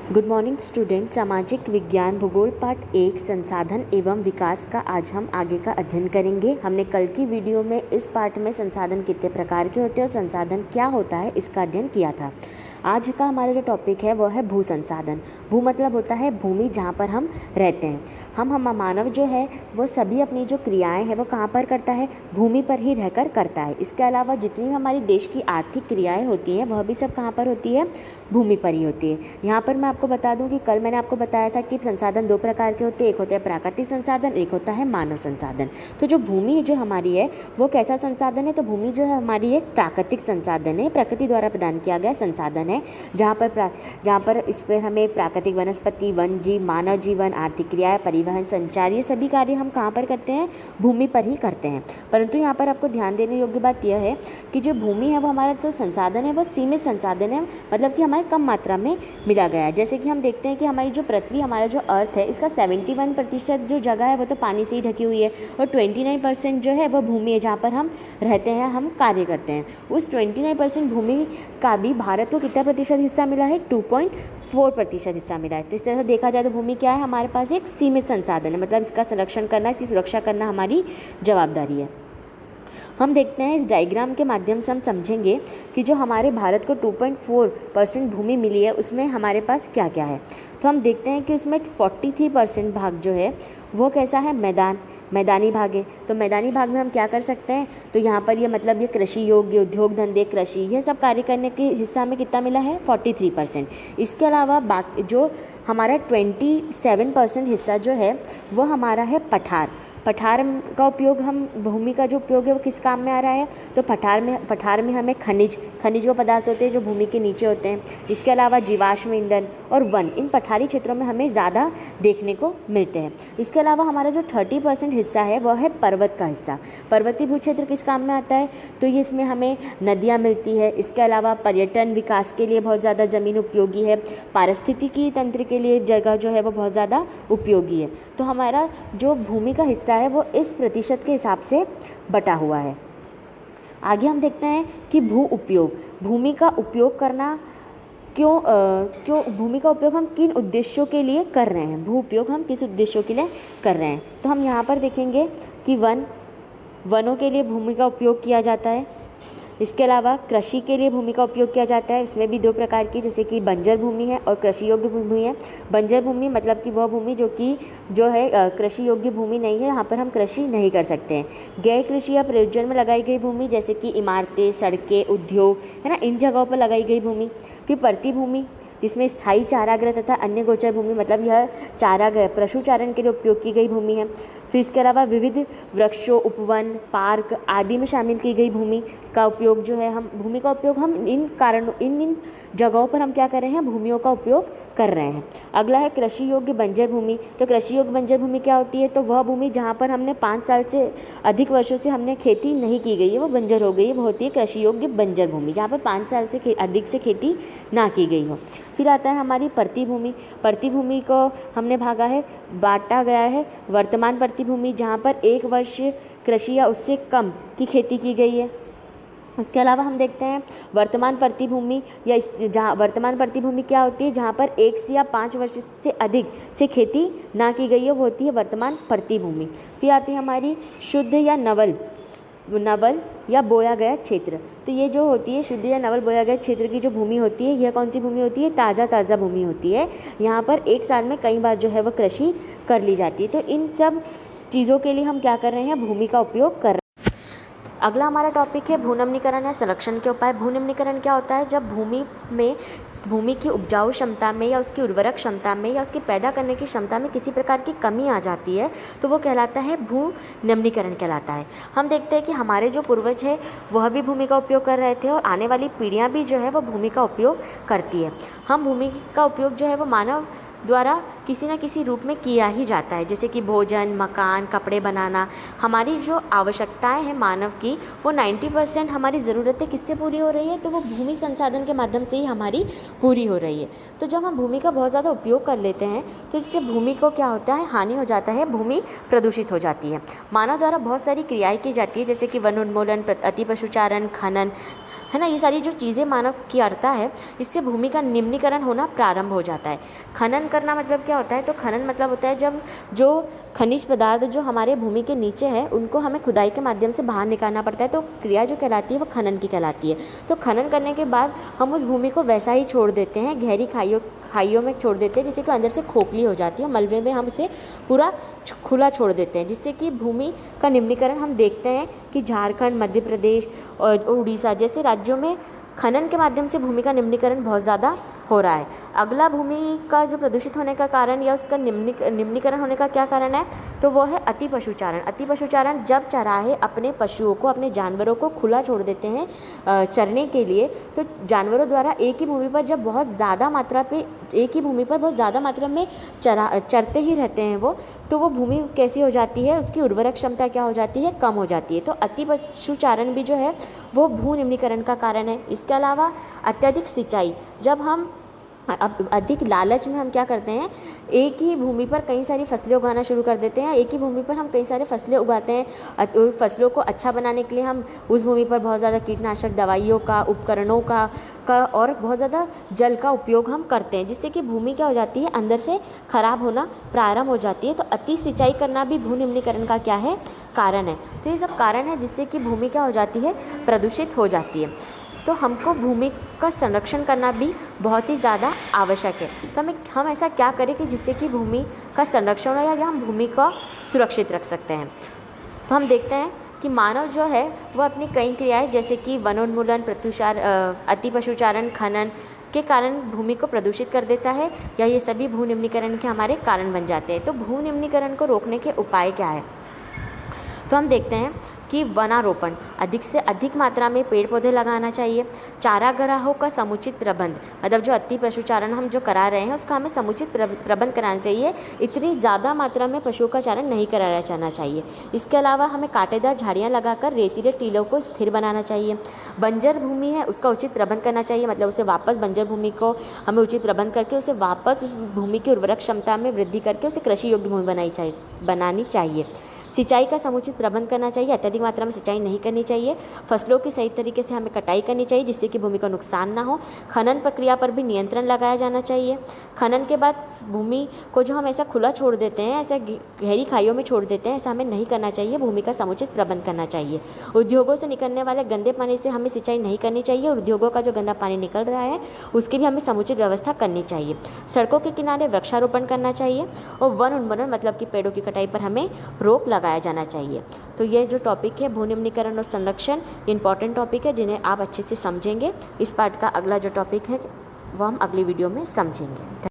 Good morning student. सामाजिक विज्ञान भूगोल पाठ 1 संसाधन एवं विकास का आज हम आगे का अध्ययन करेंगे। हमने कल की वीडियो में इस पाठ में संसाधन कितने प्रकार के होते हैं और संसाधन क्या होता है इसका अध्ययन किया था। आज का हमारा जो टॉपिक है वो है भू संसाधन। भू मतलब होता है भूमि जहाँ पर हम रहते हैं। हम मानव जो है वो सभी अपनी जो क्रियाएं हैं वो कहाँ पर करता है, भूमि पर ही रहकर करता है। इसके अलावा जितनी भी हमारी देश की आर्थिक क्रियाएं होती हैं वह भी सब कहाँ पर होती है, भूमि पर ही होती है। यहाँ पर मैं आपको बता दूँ कि कल मैंने आपको बताया था कि संसाधन दो प्रकार के होते हैं, एक होता है प्राकृतिक संसाधन, एक होता है मानव संसाधन। तो जो भूमि जो हमारी है वो कैसा संसाधन है, तो भूमि जो है हमारी एक प्राकृतिक संसाधन है, प्रकृति द्वारा प्रदान किया गया संसाधन है, जहाँ पर इस पर हमें प्राकृतिक वनस्पति, वन जीव, मानव जीवन, आर्थिक क्रियाएं, परिवहन, संचार, ये सभी कार्य हम कहाँ पर करते हैं, भूमि पर ही करते हैं। परंतु यहाँ पर आपको ध्यान देने योग्य बात यह है कि जो भूमि है वो हमारा जो संसाधन है वो सीमित संसाधन है, मतलब कि हमारे कम मात्रा में मिला गया है। जैसे कि हम देखते हैं कि हमारी जो पृथ्वी, हमारा जो अर्थ है, इसका 71% जो जगह है वो तो पानी से ही ढकी हुई है और 29% जो है वो भूमि है जहाँ पर हम रहते हैं, हम कार्य करते हैं। उस 29% भूमि का भी भारत को कितना प्रतिशत हिस्सा मिला है, 2.4% हिस्सा मिला है। तो इस तरह से देखा जाए तो भूमि क्या है, हमारे पास एक सीमित संसाधन है, मतलब इसका संरक्षण करना, इसकी सुरक्षा करना हमारी जवाबदारी है। हम देखते हैं इस डायग्राम के माध्यम से हम समझेंगे कि जो हमारे भारत को 2.4% भूमि मिली है उसमें हमारे पास क्या क्या है। तो हम देखते हैं कि उसमें 43% भाग जो है वो कैसा है, मैदानी भाग है। तो मैदानी भाग में हम क्या कर सकते हैं, तो यहाँ पर ये मतलब ये कृषि योग्य, उद्योग धंधे, कृषि, ये सब कार्य करने के हिस्सा में कितना मिला है, 43%। इसके अलावा बाकी जो हमारा 27% हिस्सा जो है वो हमारा है पठार का उपयोग, हम भूमि का जो उपयोग है वो किस काम में आ रहा है, तो पठार में हमें खनिज वो पदार्थ होते हैं जो भूमि के नीचे होते हैं। इसके अलावा जीवाश्म ईंधन और वन, इन पठारी क्षेत्रों में हमें ज़्यादा देखने को मिलते हैं। इसके अलावा हमारा जो 30% हिस्सा है वह है पर्वत का हिस्सा। पर्वतीय भू क्षेत्र किस काम में आता है, तो ये इसमें हमें नदियाँ मिलती है। इसके अलावा पर्यटन विकास के लिए बहुत ज़्यादा ज़मीन उपयोगी है, पारिस्थितिकी तंत्र के लिए जगह जो है वो बहुत ज़्यादा उपयोगी है। तो हमारा जो भूमि का हिस्सा है वो इस प्रतिशत के हिसाब से बटा हुआ है। आगे हम देखते हैं कि भूमि का उपयोग करना क्यों भूमि का उपयोग हम किन उद्देश्यों के लिए कर रहे हैं, भू उपयोग हम किस उद्देश्यों के लिए कर रहे हैं। तो हम यहाँ पर देखेंगे कि वनों के लिए भूमि का उपयोग किया जाता है। इसके अलावा कृषि के लिए भूमि का उपयोग किया जाता है। इसमें भी दो प्रकार की, जैसे कि बंजर भूमि है और कृषि योग्य भूमि है। बंजर भूमि मतलब कि वह भूमि जो है कृषि योग्य भूमि नहीं है, यहाँ पर हम कृषि नहीं कर सकते हैं। गैर कृषि या प्रयोजन में लगाई गई भूमि, जैसे कि इमारतें, सड़कें, उद्योग है ना, इन जगहों पर लगाई गई भूमि। फिर परती भूमि, जिसमें स्थायी चारागाह तथा अन्य गोचर भूमि, मतलब यह चारागाह पशुचारण के लिए उपयोग की गई भूमि है। फिर इसके अलावा विविध वृक्षों, उपवन, पार्क आदि में शामिल की गई भूमि का उपयोग जो है, हम भूमि का उपयोग हम इन जगहों पर हम क्या कर रहे हैं, भूमियों का उपयोग कर रहे हैं। अगला है कृषि योग्य बंजर भूमि। तो कृषि योग्य बंजर भूमि क्या होती है, तो वह भूमि जहाँ पर हमने 5 साल से अधिक वर्षों से हमने खेती नहीं की गई है, वो बंजर हो गई है, वो होती है कृषि योग्य बंजर भूमि, जहाँ पर 5 साल से अधिक से खेती ना की गई हो। फिर आता है हमारी परती भूमि। परती भूमि को हमने बांटा गया है वर्तमान परती भूमि, जहाँ पर 1 वर्ष कृषि या उससे कम की खेती की गई है। इसके अलावा हम देखते हैं वर्तमान परती भूमि, जहाँ वर्तमान परती भूमि क्या होती है, जहाँ पर 1 से या 5 वर्ष से अधिक से खेती ना की गई है, वो होती है वर्तमान परती भूमि। फिर आती है हमारी शुद्ध या नवल या बोया गया क्षेत्र। तो ये जो होती है शुद्ध या नवल बोया गया क्षेत्र की जो भूमि होती है, यह कौन सी भूमि होती है, ताज़ा भूमि होती है। यहाँ पर 1 साल में कई बार जो है वह कृषि कर ली जाती है। तो इन सब चीज़ों के लिए हम क्या कर रहे हैं, भूमि का उपयोग कर रहे हैं। अगला हमारा टॉपिक है भूनमीकरण या संरक्षण के उपाय। भूनमीकरण क्या होता है, जब भूमि की उपजाऊ क्षमता में या उसकी उर्वरक क्षमता में या उसकी पैदा करने की क्षमता में किसी प्रकार की कमी आ जाती है तो वो कहलाता है भूनमीकरण कहलाता है। हम देखते हैं कि हमारे जो पूर्वज है वह भी भूमि का उपयोग कर रहे थे और आने वाली पीढ़ियां भी जो है वो भूमि का उपयोग करती है। हम भूमि का उपयोग जो है वो मानव द्वारा किसी न किसी रूप में किया ही जाता है, जैसे कि भोजन, मकान, कपड़े बनाना। हमारी जो आवश्यकताएं हैं मानव की, वो 90% हमारी ज़रूरतें किससे पूरी हो रही है, तो वो भूमि संसाधन के माध्यम से ही हमारी पूरी हो रही है। तो जब हम भूमि का बहुत ज़्यादा उपयोग कर लेते हैं तो इससे भूमि को क्या होता है, हानि हो जाता है, भूमि प्रदूषित हो जाती है। मानव द्वारा बहुत सारी क्रियाएँ की जाती है, जैसे कि वन उन्मूलन, अति पशुचारण, खनन, है ना। ये सारी जो चीज़ें मानव करता है, इससे भूमि का निम्नीकरण होना प्रारंभ हो जाता है। खनन करना मतलब क्या होता है, तो खनन मतलब होता है जब जो खनिज पदार्थ जो हमारे भूमि के नीचे है उनको हमें खुदाई के माध्यम से बाहर निकालना पड़ता है, तो क्रिया जो कहलाती है वो खनन की कहलाती है। तो खनन करने के बाद हम उस भूमि को वैसा ही छोड़ देते हैं, गहरी खाइयों में छोड़ देते हैं, जिससे कि अंदर से खोखली हो जाती है। मलबे में हम उसे पूरा खुला छोड़ देते हैं, जिससे कि भूमि का निम्नीकरण हम देखते हैं कि झारखंड, मध्य प्रदेश और उड़ीसा जैसे राज्यों में खनन के माध्यम से भूमि का निम्नीकरण बहुत ज़्यादा हो रहा है। अगला भूमि का जो प्रदूषित होने का कारण या उसका निम्नीकरण होने का क्या कारण है, तो वो है अति पशुचारण। अति पशुचारण जब चराहे अपने पशुओं को, अपने जानवरों को खुला छोड़ देते हैं चरने के लिए, तो जानवरों द्वारा एक ही भूमि पर जब बहुत ज़्यादा मात्रा पे एक ही भूमि पर बहुत ज़्यादा मात्रा में चरते ही रहते हैं वो, तो वो भूमि कैसी हो जाती है, उसकी उर्वरक क्षमता क्या हो जाती है, कम हो जाती है। तो अति पशुचारण भी जो है वो भू निम्नीकरण का कारण है। इसके अलावा अत्यधिक सिंचाई, जब हम अब अधिक लालच में हम क्या करते हैं, एक ही भूमि पर कई सारी फसलें उगाना शुरू कर देते हैं। एक ही भूमि पर हम कई सारे फसलें उगाते हैं। फसलों को अच्छा बनाने के लिए हम उस भूमि पर बहुत ज़्यादा कीटनाशक दवाइयों का, उपकरणों का और बहुत ज़्यादा जल का उपयोग हम करते हैं, जिससे कि भूमि क्या हो जाती है, अंदर से खराब होना प्रारंभ हो जाती है। तो अति सिंचाई करना भी भू निम्नीकरण का क्या है, कारण है। तो ये सब कारण है जिससे कि भूमि क्या हो जाती है, प्रदूषित हो जाती है। तो हमको भूमि का संरक्षण करना भी बहुत ही ज़्यादा आवश्यक है। तो हम ऐसा क्या करें कि जिससे कि भूमि का संरक्षण हो या हम भूमि को सुरक्षित रख सकते हैं। तो हम देखते हैं कि मानव जो है वह अपनी कई क्रियाएं जैसे कि वनोन्मूलन, अति पशुचारण, खनन के कारण भूमि को प्रदूषित कर देता है, या ये सभी भू निम्नीकरण के हमारे कारण बन जाते हैं। तो भू निम्नीकरण को रोकने के उपाय क्या है, तो हम देखते हैं कि वनारोपण, अधिक से अधिक मात्रा में पेड़ पौधे लगाना चाहिए। चारागाहों का समुचित प्रबंध, मतलब जो अति पशुचारण हम जो करा रहे हैं उसका हमें समुचित प्रबंध कराना चाहिए। इतनी ज़्यादा मात्रा में पशुओं का चारण नहीं कराया जाना चाहिए। इसके अलावा हमें कांटेदार झाड़ियाँ लगाकर रेतीले टीलों को स्थिर बनाना चाहिए। बंजर भूमि है उसका उचित प्रबंध करना चाहिए, मतलब उसे वापस बंजर भूमि को हमें उचित प्रबंध करके उसे वापस उस भूमि की उर्वरक क्षमता में वृद्धि करके उसे कृषि योग्य भूमि बनानी चाहिए। सिंचाई का समुचित प्रबंध करना चाहिए, अत्यधिक मात्रा में सिंचाई नहीं करनी चाहिए। फसलों की सही तरीके से हमें कटाई करनी चाहिए जिससे कि भूमि का नुकसान ना हो। खनन प्रक्रिया पर भी नियंत्रण लगाया जाना चाहिए। खनन के बाद भूमि को जो हम ऐसा खुला छोड़ देते हैं, ऐसा गहरी खाइयों में छोड़ देते हैं, ऐसा हमें नहीं करना चाहिए। भूमि का समुचित प्रबंध करना चाहिए। उद्योगों से निकलने वाले गंदे पानी से हमें सिंचाई नहीं करनी चाहिए। और उद्योगों का जो गंदा पानी निकल रहा है उसकी भी हमें समुचित व्यवस्था करनी चाहिए। सड़कों के किनारे वृक्षारोपण करना चाहिए और वन उन्मूलन मतलब कि पेड़ों की कटाई पर हमें रोक लगाया जाना चाहिए। तो ये जो टॉपिक है भू निम्नीकरण और संरक्षण, इंपॉर्टेंट टॉपिक है जिन्हें आप अच्छे से समझेंगे। इस पार्ट का अगला जो टॉपिक है वो हम अगली वीडियो में समझेंगे।